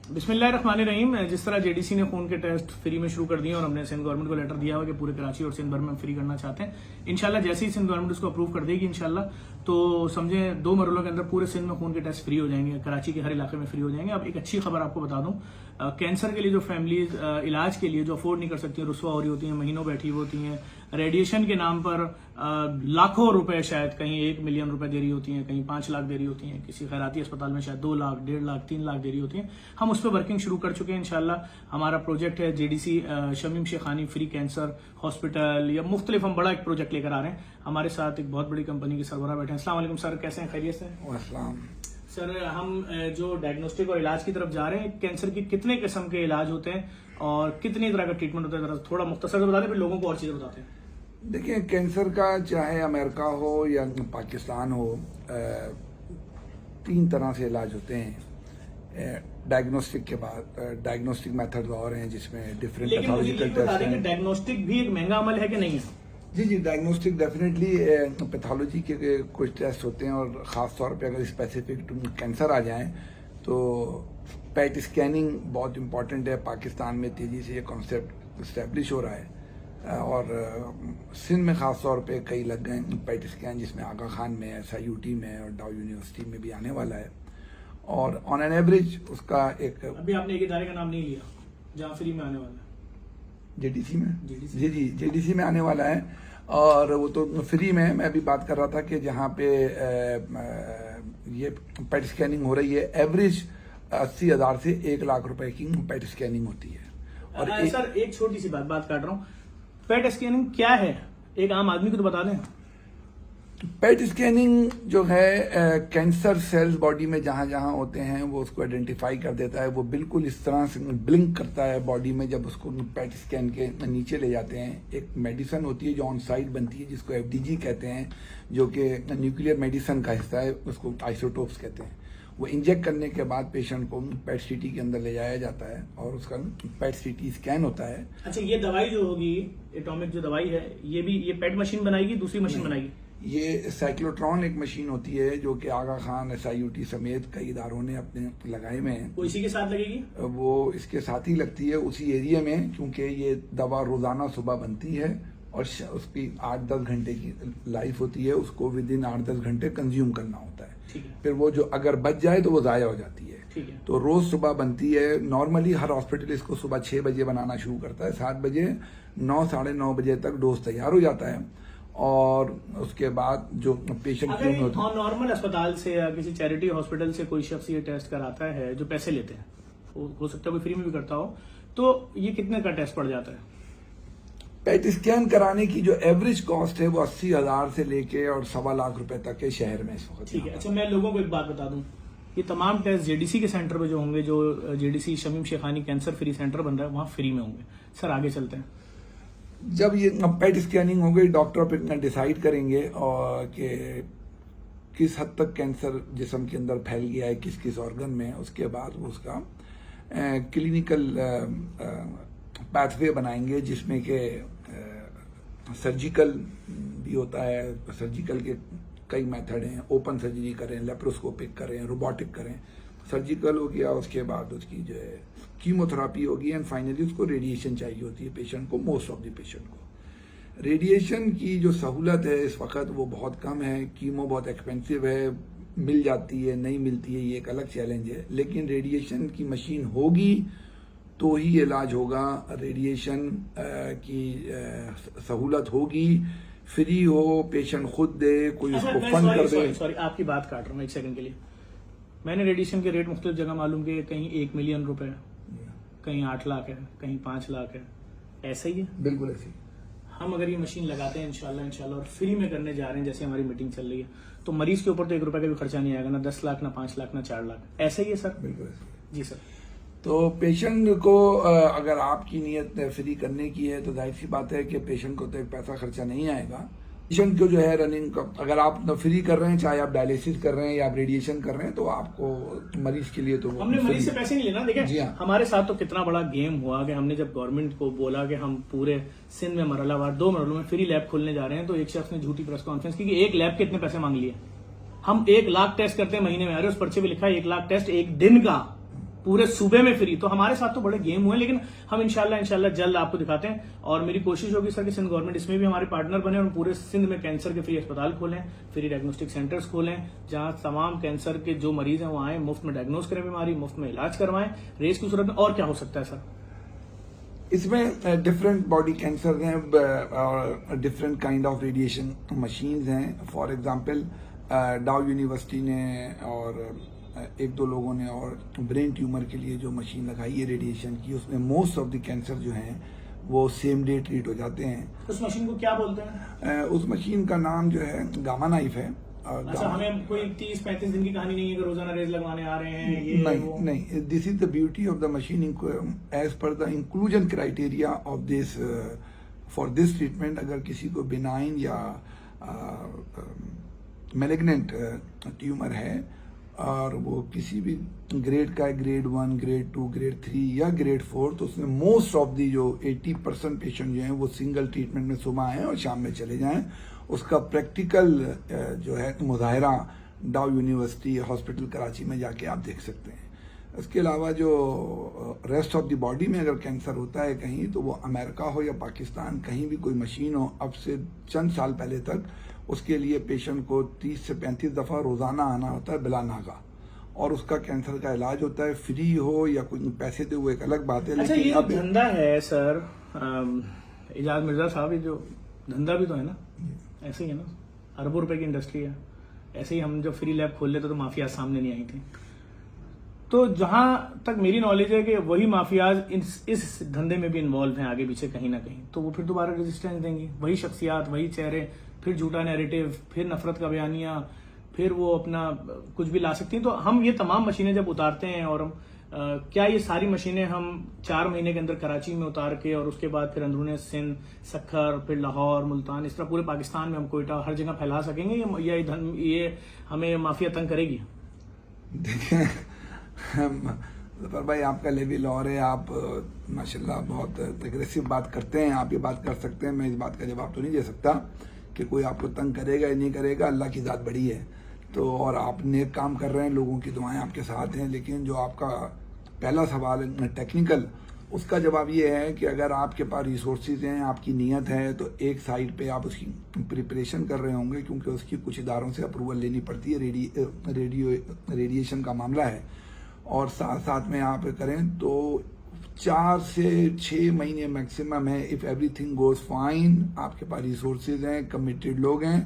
बिस्मिल्लाहिर्रहमानिर्रहीम। जिस तरह जेडीसी ने खून के टेस्ट फ्री में शुरू कर दिए और हमने सिंध गवर्नमेंट को लेटर दिया हुआ कि पूरे कराची और सिंध भर में हम फ्री करना चाहते हैं, इंशाल्लाह जैसे ही सिंध गवर्नमेंट उसको अप्रूव कर देगी इंशाल्लाह, तो समझे 2 मरहलों के अंदर पूरे सिंध में खून के टेस्ट फ्री हो जाएंगे, कराची के हर इलाके में फ्री हो जाएंगे। अब एक अच्छी खबर आपको बता दूं, कैंसर के लिए जो फैमिलीज इलाज के लिए जो अफोर्ड नहीं कर सकती, रुसवा हो रही होती हैं, महीनों बैठी होती हैं, रेडिएशन के नाम पर लाखों रुपए, शायद कहीं 1 मिलियन रुपए दे रही होती हैं, कहीं 5 लाख दे रही होती हैं, किसी खैराती अस्पताल में शायद 2 लाख, 1.5 लाख, 3 लाख दे रही होती हैं। हम उस पर वर्किंग शुरू कर चुके हैं इंशाल्लाह। हमारा प्रोजेक्ट है JDC Shamim Shekhani free cancer hospital, या मुख्तलिफ हम बड़ा एक प्रोजेक्ट लेकर आ रहे हैं। हमारे साथ एक बहुत बड़ी कंपनी के सरबराह बैठे हैं। अस्सलाम वालेकुम सर, कैसे हैं? खैरियत से? अस्सलाम। सर, हम जो डायग्नोस्टिक और इलाज की तरफ जा रहे हैं, कैंसर की कितने किस्म के इलाज होते हैं और कितनी तरह का ट्रीटमेंट होता है, जरा थोड़ा मुख्तसर से बता दें, फिर लोगों को और चीजें बताते हैं। देखिए, कैंसर का चाहे अमेरिका हो या पाकिस्तान हो, 3 तरह से इलाज होते हैं। डायग्नोस्टिक के बाद डायग्नोस्टिक मेथड और हैं जिसमें डिफरेंट पैथोलॉजिकल टेस्ट हैं। डायग्नोस्टिक भी एक महंगा अमल है कि नहीं है? जी, डायग्नोस्टिक डेफिनेटली पैथोलॉजी के कुछ टेस्ट होते हैं, और ख़ास तौर पे अगर स्पेसिफिक कैंसर आ जाए तो पेट स्कैनिंग बहुत इम्पॉर्टेंट है। पाकिस्तान में तेज़ी से ये कॉन्सेप्ट इस्टेब्लिश हो रहा है, और सिंध में ख़ास तौर पे कई लग गए पेट स्कैन, जिसमें आगा खान में, SIUT में और डाउ यूनिवर्सिटी में भी आने वाला है। और ऑन एन एवरेज उसका एक, अभी आपने एक इदारे का नाम नहीं लिया जहाँ फ्री में आने वाला है? जेडीसी में। जी, जेडीसी में आने वाला है, और वो तो फ्री में है। मैं अभी बात कर रहा था कि जहाँ पे ये पेट स्कैनिंग हो रही है, एवरेज 80,000 से 1 लाख रुपए की पेट स्कैनिंग होती है। और सर, एक छोटी सी बात काट रहा हूँ, पेट स्कैनिंग क्या है, एक आम आदमी को तो बता दें। पेट स्कैनिंग जो है, कैंसर सेल्स बॉडी में जहां जहां होते हैं वो उसको आइडेंटिफाई कर देता है। वो बिल्कुल इस तरह से ब्लिंक करता है बॉडी में जब उसको पेट स्कैन के नीचे ले जाते हैं। एक मेडिसिन होती है जो ऑन साइट बनती है, जिसको FDG कहते हैं, जो कि न्यूक्लियर मेडिसिन का हिस्सा है, उसको आइसोटोप्स कहते हैं। वो इंजेक्ट करने के बाद पेशेंट को पेट CT के अंदर ले जाया जाता है और उसका पेट CT स्कैन होता है। अच्छा, ये दवाई जो होगी, एटॉमिक जो दवाई है, ये पेट मशीन बनाएगी, दूसरी मशीन बनाएगी? ये साइक्लोट्रॉन एक मशीन होती है जो कि आगा खान, SIUT समेत कई इदारों ने अपने लगाए में हैं। वो इसी के साथ लगेगी? वो इसके साथ ही लगती है उसी एरिया में, क्योंकि ये दवा रोजाना सुबह बनती है और उसकी 8-10 घंटे की लाइफ होती है। उसको विद इन 8-10 घंटे कंज्यूम करना होता है। फिर वो जो अगर बच जाए तो वो जाया हो जाती है। तो रोज सुबह बनती है। नॉर्मली हर हॉस्पिटल इसको सुबह 6 बजे बनाना शुरू करता है। 7 बजे 9, 9:30 बजे तक डोज तैयार हो जाता है, और उसके बाद जो पेशेंट नॉर्मल अस्पताल से या किसी चैरिटी हॉस्पिटल से कोई शख्स ये टेस्ट कराता है, जो पैसे लेते हैं, हो सकता है कोई फ्री में भी करता हो, तो ये कितने का टेस्ट पड़ जाता है? पेट स्कैन कराने की जो एवरेज कॉस्ट है वो 80,000 से लेके और 1.25 लाख रुपए तक के शहर में इस वक्त। ठीक है। अच्छा, मैं लोगों को एक बात बता दूं, ये तमाम टेस्ट जेडीसी के सेंटर पे जो होंगे, जो JDC Shamim Shekhani cancer free centre बन रहा है, वहां फ्री में होंगे। सर, आगे चलते हैं। जब ये पेट स्कैनिंग हो गई, डॉक्टर फिर डिसाइड करेंगे और कि किस हद तक कैंसर जिस्म के अंदर फैल गया है, किस किस ऑर्गन में। उसके बाद वो उसका क्लिनिकल पैथवे बनाएंगे, जिसमें कि सर्जिकल भी होता है। सर्जिकल के कई मेथड हैं, ओपन सर्जरी करें, लेप्रोस्कोपिक करें, रोबोटिक करें। सर्जिकल हो गया, उसके बाद उसकी जो है कीमोथेरापी होगी, एंड फाइनली उसको रेडिएशन चाहिए होती है पेशेंट को। मोस्ट ऑफ द पेशेंट को रेडिएशन की जो सहूलत है इस वक्त वो बहुत कम है। कीमो बहुत एक्सपेंसिव है, मिल जाती है, नहीं मिलती है, ये एक अलग चैलेंज है। लेकिन रेडिएशन की मशीन होगी तो ही इलाज होगा। रेडिएशन की सहूलत होगी, फ्री हो, पेशेंट खुद दे, कोई उसको फंड कर दे। सॉरी, आपकी बात काट रहा हूँ एक सेकंड के लिए। मैंने रेडिएशन के रेट मुख्तलिफ जगह मालूम किए, कहीं 1 मिलियन रुपए, कहीं 8 लाख है, कहीं 5 लाख है। ऐसा ही है? बिल्कुल ऐसे ही। हम अगर ये मशीन लगाते हैं इंशाल्लाह और फ्री में करने जा रहे हैं, जैसे हमारी मीटिंग चल रही है, तो मरीज के ऊपर तो 1 रुपए का भी खर्चा नहीं आएगा, ना 10 लाख, ना 5 लाख, ना 4 लाख। ऐसा ही है सर? बिल्कुल ऐसे। जी सर। तो पेशेंट को अगर आपकी नीयत फ्री करने की है तो जाहिर सी बात है कि पेशेंट को तो एक पैसा खर्चा नहीं आएगा। पेशेंट को जो है रनिंग, अगर आप फ्री कर रहे हैं, चाहे आप डायलिसिस कर रहे हैं या आप रेडिएशन कर रहे हैं, तो आपको मरीज के लिए तो हमने मरीज से पैसे नहीं लेना। देखिए, हाँ। हमारे साथ तो कितना बड़ा गेम हुआ कि हमने जब गवर्नमेंट को बोला कि हम पूरे सिंध में मरहलावार 2 मरहलों में फ्री लैब खोलने जा रहे हैं, तो एक शख्स ने झूठी प्रेस कॉन्फ्रेंस की कि 1 लैब के इतने पैसे मांग लिए। हम 1 लाख टेस्ट करते हैं महीने में। अरे उस पर्चे पे लिखा है 1 लाख टेस्ट 1 दिन का। پورے صوبے میں فری. تو ہمارے ساتھ تو بڑے گیم ہوئے, لیکن ہم انشاءاللہ جلد آپ کو دکھاتے ہیں. اور میری کوشش ہوگی سر کہ سندھ گورنمنٹ اس میں بھی ہمارے پارٹنر بنے اور پورے سندھ میں کینسر کے فری اسپتال کھولیں, فری ڈائگنوسٹک سینٹرز کھولیں, جہاں تمام کینسر کے جو مریض ہیں وہ آئیں, مفت میں ڈائگنوز کریں بیماری, مفت میں علاج کروائیں. ریس کی صورت میں اور کیا ہو سکتا ہے سر؟ اس میں ڈفرینٹ باڈی کینسر ہیں اور different kind of radiation machines ہیں. فار ایگزامپل ڈاؤ یونیورسٹی نے اور ایک دو لوگوں نے اور برین ٹیومر کے لیے جو مشین لگائی ہے ریڈیشن کی, اس میں موسٹ آف دی کینسر جو ہیں وہ سیم ڈے ٹریٹ ہو جاتے ہیں. اس مشین کو کیا بولتے ہیں؟ اس مشین کا نام جو ہے گاما نائف ہے. اچھا, ہمیں کوئی 30-35 دن کی کہانی نہیں ہے کہ روزانہ ریز لگوانے آ رہے ہیں. نہیں, this is the beauty of the machine is per the inclusion criteria of this for this treatment. اگر کسی کو بینائن یا میلیگننٹ ٹیومر ہے اور وہ کسی بھی گریڈ کا ہے, گریڈ 1, گریڈ 2, گریڈ 3 یا گریڈ 4, تو اس میں موسٹ آف دی جو 80% پیشنٹ جو ہیں وہ سنگل ٹریٹمنٹ میں صبح آئیں اور شام میں چلے جائیں. اس کا پریکٹیکل جو ہے مظاہرہ ڈاؤ یونیورسٹی ہاسپٹل کراچی میں جا کے آپ دیکھ سکتے ہیں. اس کے علاوہ جو ریسٹ آف دی باڈی میں اگر کینسر ہوتا ہے کہیں, تو وہ امریکہ ہو یا پاکستان, کہیں بھی کوئی مشین ہو, اب سے چند سال پہلے تک اس کے لیے پیشنٹ کو 30 سے 35 دفعہ روزانہ آنا ہوتا ہے بلا ناغہ, اور اس کا کینسر کا علاج ہوتا ہے فری ہو یا کوئی پیسے دے, وہ ایک الگ بات ہے. اچھا, یہ دھندا ہے سر اعجاز مرزا صاحب, یہ جو دھندا بھی تو ہے نا, ایسے ہی ہے نا, اربوں روپے کی انڈسٹری ہے. ایسے ہی ہم جب فری لیب کھول لیتے تو مافیا سامنے نہیں آئی تھی. تو جہاں تک میری نالج ہے کہ وہی مافیاز اس دھندے میں بھی انوالو ہیں آگے پیچھے کہیں نہ کہیں, تو وہ پھر دوبارہ ریزسٹنس دیں گی. وہی شخصیات, وہی چہرے, پھر جھوٹا نیریٹو, پھر نفرت کا بیانیہ, پھر وہ اپنا کچھ بھی لا سکتی ہیں. تو ہم یہ تمام مشینیں جب اتارتے ہیں, اور ہم کیا یہ ساری مشینیں ہم 4 مہینے کے اندر کراچی میں اتار کے اور اس کے بعد پھر اندرون سندھ, سکھر, پھر لاہور, ملتان, اس طرح پورے پاکستان میں ہم کوئٹہ ہر جگہ پھیلا سکیں گے, یا یہ ہمیں مافیا تنگ کرے گی؟ دیکھیں ظفر بھائی, آپ کا لیول اور ہے, آپ ماشاءاللہ بہت اگریسو بات کرتے ہیں. آپ یہ بات کر سکتے ہیں, میں اس بات کا جواب تو نہیں دے سکتا کہ کوئی آپ کو تنگ کرے گا یا نہیں کرے گا. اللہ کی ذات بڑی ہے. تو اور آپ نیک کام کر رہے ہیں, لوگوں کی دعائیں آپ کے ساتھ ہیں. لیکن جو آپ کا پہلا سوال ہے ٹیکنیکل, اس کا جواب یہ ہے کہ اگر آپ کے پاس ریسورسز ہیں, آپ کی نیت ہے, تو ایک سائڈ پہ آپ اس کی پریپریشن کر رہے ہوں گے, کیونکہ اس کی کچھ اداروں سے اپروول لینی پڑتی ہے. ریڈیشن کا معاملہ ہے, اور ساتھ ساتھ میں آپ کریں تو 4 سے 6 مہینے میکسیمم ہے. If everything goes fine, آپ کے پاس ریسورسز ہیں, کمیٹیڈ لوگ ہیں,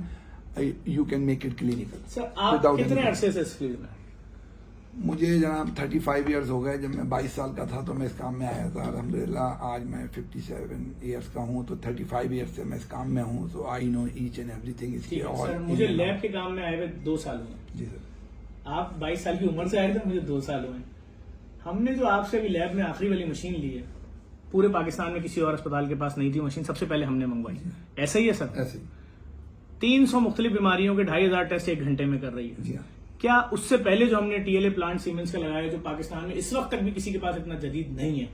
you can make it clinical. Sir آپ کتنے عرصے سے اس فیلڈ میں؟ مجھے جناب 35 ایئرز ہو گئے. جب میں 22 سال کا تھا تو میں اس کام میں آیا تھا. الحمدللہ آج میں 57 ایئرز کا ہوں, تو 35 ایئرز سے میں اس کام میں ہوں. سو آئی نو ایچ اینڈ ایوری تھنگ اس کی. اور مجھے لیب کے کام میں آئے ہوئے 2 سال ہوئے. جی سر, آپ 22 سال کی عمر سے آئے تھے, مجھے 2 سال ہوئے. ہم نے جو آپ سے ابھی لیب میں آخری والی مشین لی ہے, پورے پاکستان میں کسی اور اسپتال کے پاس نہیں تھی مشین, سب سے پہلے ہم نے منگوائی. ایسا ہی ہے سر؟ ایسے 300 مختلف بیماریوں کے 2500 ٹیسٹ 1 گھنٹے میں کر رہی ہے. جی ہاں. کیا اس سے پہلے جو ہم نے ٹی ایل اے پلانٹ سیمنس کا لگایا, جو پاکستان میں اس وقت تک بھی کسی کے پاس اتنا جدید نہیں ہے,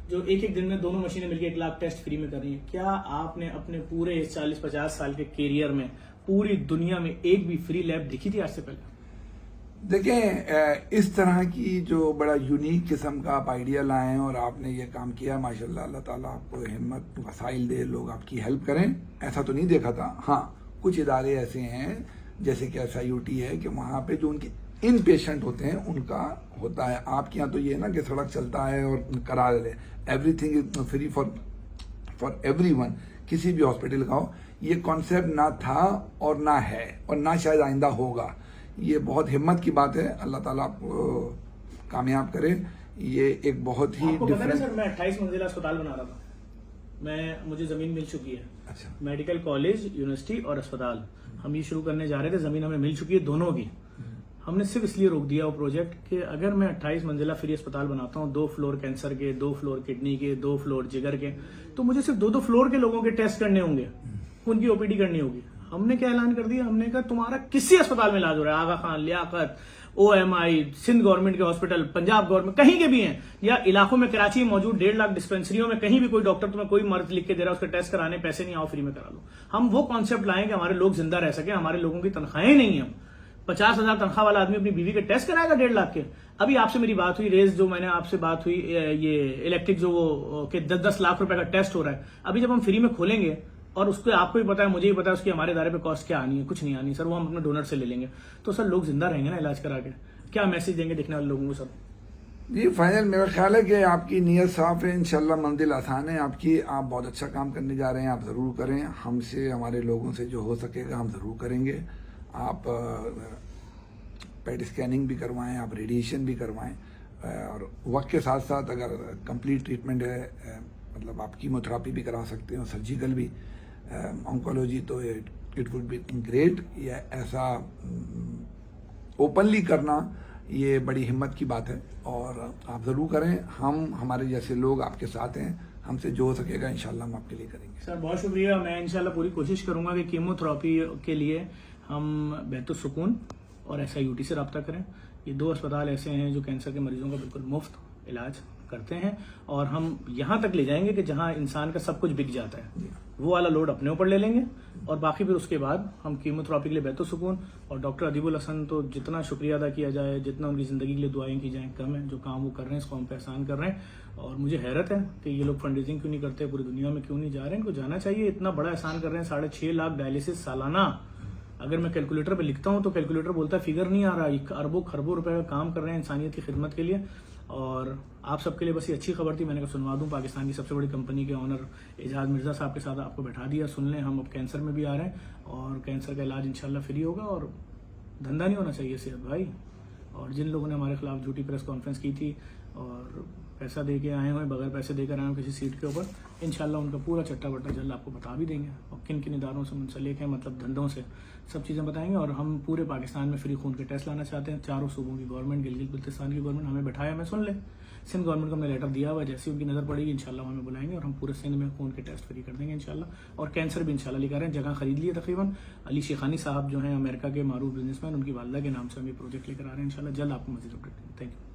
جو ایک دن میں دونوں مشینیں مل کے 1 لاکھ ٹیسٹ فری میں کر رہی ہیں, کیا آپ نے اپنے پورے 40-50 سال کے کیریئر میں پوری دنیا میں ایک بھی فری لیب دیکھی تھی آج سے پہلے؟ دیکھیں, اس طرح کی جو بڑا یونیک قسم کا آپ آئیڈیا لائیں اور آپ نے یہ کام کیا, ماشاءاللہ, اللہ تعالیٰ آپ کو ہمت وسائل دے, لوگ آپ کی ہیلپ کریں. ایسا تو نہیں دیکھا تھا. ہاں, کچھ ادارے ایسے ہیں جیسے کہ SIUT ہے کہ وہاں پہ جو ان کے ان پیشنٹ ہوتے ہیں ان کا ہوتا ہے. آپ کے یہاں تو یہ نا کہ سڑک چلتا ہے اور کرا لے, every thing is free for every one. کسی بھی ہاسپٹل کا ہو, یہ کانسیپٹ نہ تھا اور نہ ہے, اور نہ شاید آئندہ ہوگا. یہ بہت ہمت کی بات ہے. اللہ تعالیٰ آپ کو کامیاب کرے. یہ ایک بہت ہی ڈفرینٹ. سر میں 28 منزلہ اسپتال بنا رہا تھا, مجھے زمین مل چکی ہے. اچھا, میڈیکل کالج, یونیورسٹی اور اسپتال ہم یہ شروع کرنے جا رہے تھے. زمین ہمیں مل چکی ہے دونوں کی. ہم نے صرف اس لیے روک دیا وہ پروجیکٹ کہ اگر میں 28 منزلہ فری اسپتال بناتا ہوں, 2 فلور کینسر کے, 2 فلور کڈنی کے, 2 فلور جگر کے, تو مجھے صرف 2 فلور کے لوگوں کے ٹیسٹ کرنے ہوں گے, ان کی OPD کرنی ہوگی. ہم نے کیا اعلان کر دیا, ہم نے کہا تمہارا کسی اسپتال میں علاج ہو رہا ہے, آغا خان, لیاقت, OMI, سندھ گورنمنٹ کے ہاسپٹل, پنجاب گورنمنٹ, کہیں کے بھی ہیں, یا علاقوں میں کراچی میں موجود 1.5 لاکھ ڈسپینسریوں میں کہیں بھی کوئی ڈاکٹر تمہیں کوئی مرض لکھ کے دے رہا ہے, اس کا ٹیسٹ کرانے پیسے نہیں, آؤ فری میں کرا لو. ہم وہ کانسیپٹ لائیں کہ ہمارے لوگ زندہ رہ سکیں. ہمارے لوگوں کی تنخواہیں نہیں ہیں, 50,000 तनख्वाह वाला आदमी अपनी बीवी के टेस्ट कराएगा 1.5 लाख के? अभी आपसे मेरी बात हुई, रेज जो मैंने आपसे बात हुई, ये इलेक्ट्रिक जो वो के 10-10 लाख रुपए का टेस्ट हो रहा है, अभी जब हम फ्री में खोलेंगे और उसको आपको भी पता है, मुझे भी पता है उसकी हमारे इदारे पे कॉस्ट क्या आनी है, कुछ नहीं आनी सर, वो हम अपने डोनर से ले लेंगे, तो सर लोग जिंदा रहेंगे ना इलाज करा के? क्या मैसेज देंगे देखने वाले लोगों को सर? जी फाइनल मेरा ख्याल है कि आपकी नीयत साफ है, इंशाल्लाह मंजिल आसान है आपकी, आप बहुत अच्छा काम करने जा रहे हैं, आप ज़रूर करें, हमसे हमारे लोगों से जो हो सकेगा हम ज़रूर करेंगे। आप पेट स्कैनिंग भी करवाएं, आप रेडिएशन भी करवाएं, और वक्त के साथ साथ अगर कंप्लीट ट्रीटमेंट है, मतलब आप कीमोथेरापी भी करा सकते हो, सर्जिकल भी, ऑन्कोलॉजी, तो इट वुड बी ग्रेट। ये ऐसा ओपनली करना ये बड़ी हिम्मत की बात है, और आप ज़रूर करें, हम हमारे जैसे लोग आपके साथ हैं, हमसे जो हो सकेगा इंशाल्लाह हम आपके लिए करेंगे। सर बहुत शुक्रिया, मैं इंशाल्लाह पूरी कोशिश करूंगा कि कीमोथेरापी के लिए हम बैतुस्सुकून और SIUT से रब्ता करें। ये 2 अस्पताल ऐसे हैं जो कैंसर के मरीजों का बिल्कुल मुफ्त इलाज करते हैं, और हम यहाँ तक ले जाएंगे कि जहाँ इंसान का सब कुछ बिक जाता है, वो वाला लोड अपने ऊपर ले लेंगे, और बाकी फिर उसके बाद हम कीमोथेरापी के लिए बैतुस्सुकून। और डॉक्टर अदीबुल हसन, तो जितना शुक्रिया अदा किया जाए, जितना उनकी ज़िंदगी के लिए दुआएं की जाएं कम है, जो काम वो कर रहे हैं इसको हम पे आसान कर रहे हैं। और मुझे हैरत है कि ये लोग फंड रेजिंग क्यों नहीं करते, पूरी दुनिया में क्यों नहीं जा रहे हैं, इनको जाना चाहिए, इतना बड़ा एहसान कर रहे हैं। 6.5 लाख डायलिसिस सालाना, अगर मैं कैलकुलेटर पे लिखता हूँ तो कैलकुलेटर बोलता है फिगर नहीं आ रहा, अरबों खरबों रुपए का काम कर रहे हैं इंसानियत की खिदमत के लिए। और आप सबके लिए बस ये अच्छी खबर थी, मैंने कहा सुनवा दूं। पाकिस्तान की सबसे बड़ी कंपनी के ऑनर एजाज मिर्जा साहब के साथ आपको बैठा दिया, सुन लें, हम अब कैंसर में भी आ रहे हैं, और कैंसर का इलाज इंशाल्लाह फ्री होगा, और धंधा नहीं होना चाहिए सेहत भाई। और जिन लोगों ने हमारे खिलाफ झूठी प्रेस कॉन्फ्रेंस की थी और पैसा दे के आए हुए, बगैर पैसे देकर आए हुए किसी सीट के ऊपर, इंशाल्लाह उनका पूरा चट्टा बट्टा जल्द आपको बता भी देंगे, और किन किन इदारों से मुंसलिक है, मतलब धंधों से, सब चीज़ें बताएंगे। और हम पूरे पाकिस्तान में फ्री खून के टेस्ट लाना चाहते हैं। 4 सूबों की गवर्नमेंट, गिलगित बल्तिस्तान की गवर्नमेंट हमें बैठाया, हमें सुन ले, सिंध गवर्नमेंट को हमने लेटर दिया हुआ, जैसे उनकी नज़र पड़ेगी इंशाल्लाह हमें बुलाएंगे, और हम पूरे सिंध में खून के टेस्ट फ्री कर देंगे इंशाल्लाह। और कैंसर भी इंशाल्लाह लेकर आए, जगह खरीद ली है तकरीबन। अली शेखानी साहब जो हैं अमेरिका के मारूफ बिजनेसमैन, उनकी वालदा के नाम से हम ये प्रोजेक्ट लेकर आ रहे हैं इंशाल्लाह, जल्द आपको मज़ीद अपडेट देंगे। Thank you.